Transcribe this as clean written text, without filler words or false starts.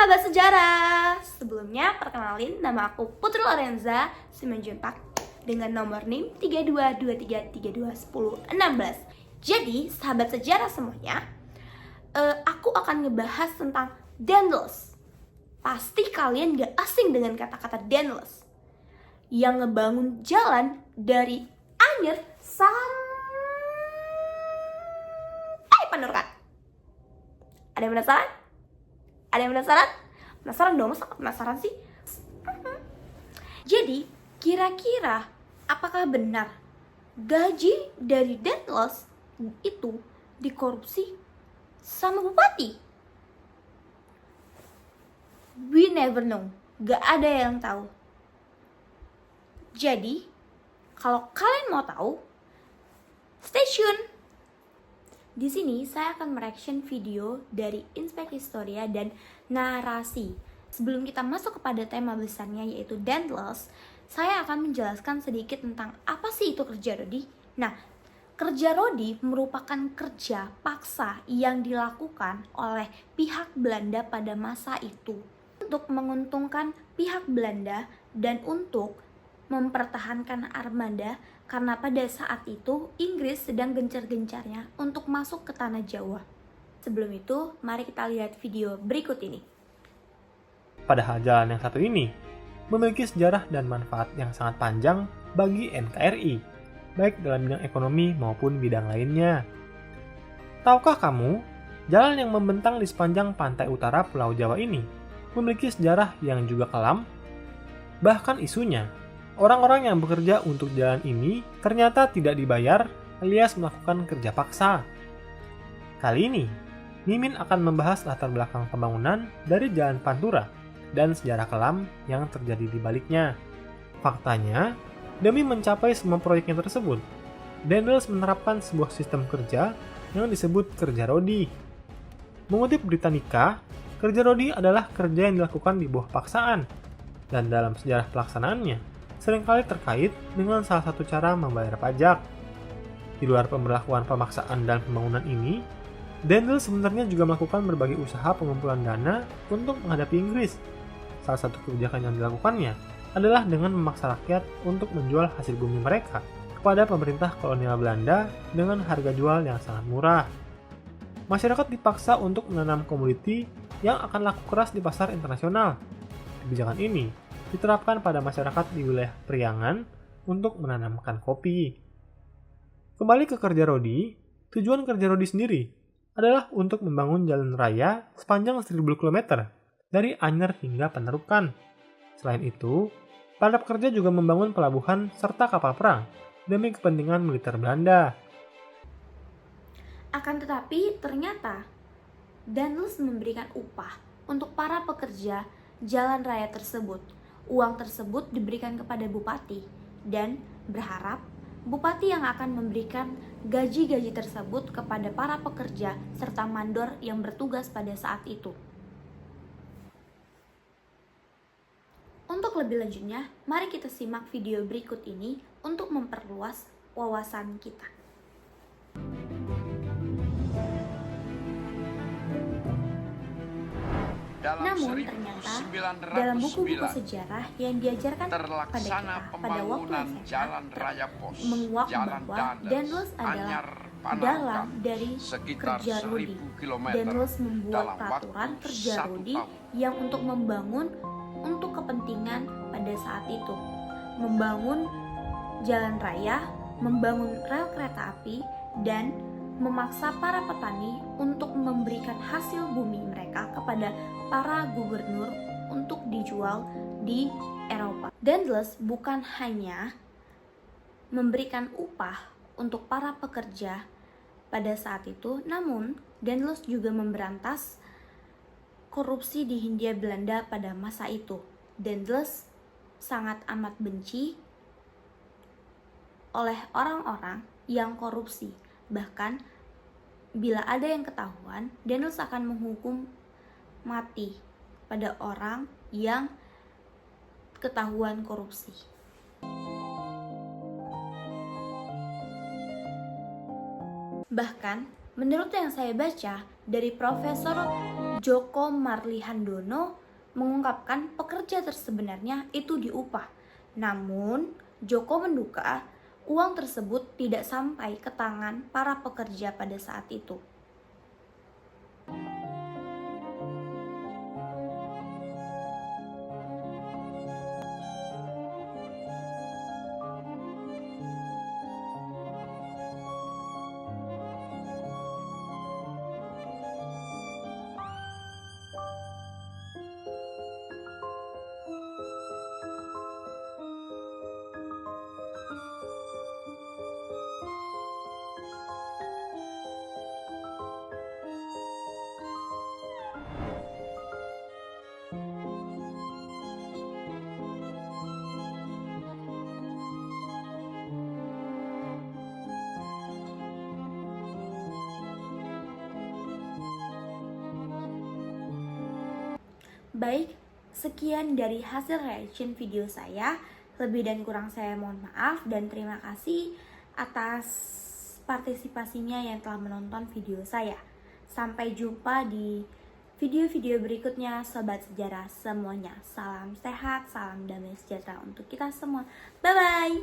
sahabat sejarah, sebelumnya perkenalin nama aku Putri Lorenza Simanjuntak dengan nomor NIM 3223321016. Jadi sahabat sejarah semuanya, aku akan ngebahas tentang Daedalus. Pasti kalian gak asing dengan kata-kata Daedalus yang ngebangun jalan dari Anyer sampai Panurkan. Ada yang penasaran? Ada yang penasaran? Penasaran dong, masa penasaran sih? Jadi, kira-kira apakah benar gaji dari Daedalus itu dikorupsi sama bupati? We never know. Gak ada yang tahu. Jadi, kalau kalian mau tahu, stay tune. Di sini saya akan mereaction video dari Inspek Historia dan narasi. Sebelum kita masuk kepada tema besarnya yaitu Daedalus, saya akan menjelaskan sedikit tentang apa sih itu kerja rodi. Nah, kerja rodi merupakan kerja paksa yang dilakukan oleh pihak Belanda pada masa itu untuk menguntungkan pihak Belanda dan untuk mempertahankan armada, karena pada saat itu Inggris sedang gencar-gencarnya untuk masuk ke tanah Jawa. Sebelum itu, mari kita lihat video berikut ini. Padahal jalan yang satu ini memiliki sejarah dan manfaat yang sangat panjang bagi NKRI, baik dalam bidang ekonomi maupun bidang lainnya. Tahukah kamu, jalan yang membentang di sepanjang pantai utara Pulau Jawa ini memiliki sejarah yang juga kelam? Bahkan isunya, orang-orang yang bekerja untuk jalan ini ternyata tidak dibayar alias melakukan kerja paksa. Kali ini, Mimin akan membahas latar belakang pembangunan dari Jalan Pantura dan sejarah kelam yang terjadi di baliknya. Faktanya, demi mencapai semua proyeknya tersebut, Daedalus menerapkan sebuah sistem kerja yang disebut kerja rodi. Mengutip Britannica, kerja rodi adalah kerja yang dilakukan di bawah paksaan, dan dalam sejarah pelaksanaannya, seringkali terkait dengan salah satu cara membayar pajak. Di luar pemberlakuan pemaksaan dan pembangunan ini, Daedalus sebenarnya juga melakukan berbagai usaha pengumpulan dana untuk menghadapi Inggris. Salah satu kebijakan yang dilakukannya adalah dengan memaksa rakyat untuk menjual hasil bumi mereka kepada pemerintah kolonial Belanda dengan harga jual yang sangat murah. Masyarakat dipaksa untuk menanam komoditi yang akan laku keras di pasar internasional. Kebijakan ini diterapkan pada masyarakat di wilayah Priangan untuk menanamkan kopi. Kembali ke kerja rodi, tujuan kerja rodi sendiri adalah untuk membangun jalan raya sepanjang 1000 km dari Anyer hingga Panderukan. Selain itu, para pekerja juga membangun pelabuhan serta kapal perang demi kepentingan militer Belanda. Akan tetapi ternyata Daedalus memberikan upah untuk para pekerja jalan raya tersebut. Uang tersebut diberikan kepada bupati dan berharap bupati yang akan memberikan gaji-gaji tersebut kepada para pekerja serta mandor yang bertugas pada saat itu. Untuk lebih lanjutnya, mari kita simak video berikut ini untuk memperluas wawasan kita. Namun ternyata dalam buku-buku sejarah yang diajarkan pada kita pada waktu SMA menguak bahwa Daedalus adalah dalang dari kerja rodi. Daedalus membuat peraturan kerja rodi yang untuk membangun untuk kepentingan pada saat itu, membangun jalan raya, membangun rel kereta api, dan memaksa para petani untuk memberikan hasil bumi mereka kepada para gubernur untuk dijual di Eropa. Daedalus bukan hanya memberikan upah untuk para pekerja pada saat itu, namun Daedalus juga memberantas korupsi di Hindia Belanda pada masa itu. Daedalus sangat amat benci oleh orang-orang yang korupsi. Bahkan bila ada yang ketahuan, Daedalus akan menghukum mati pada orang yang ketahuan korupsi. Bahkan menurut yang saya baca dari Profesor Joko Marlihandono mengungkapkan pekerja tersebenarnya itu diupah. Namun, Joko menduga uang tersebut tidak sampai ke tangan para pekerja pada saat itu. Baik, sekian dari hasil reaction video saya. Lebih dan kurang saya mohon maaf dan terima kasih atas partisipasinya yang telah menonton video saya. Sampai jumpa di video-video berikutnya, Sobat Sejarah semuanya. Salam sehat, salam damai sejahtera untuk kita semua. Bye-bye!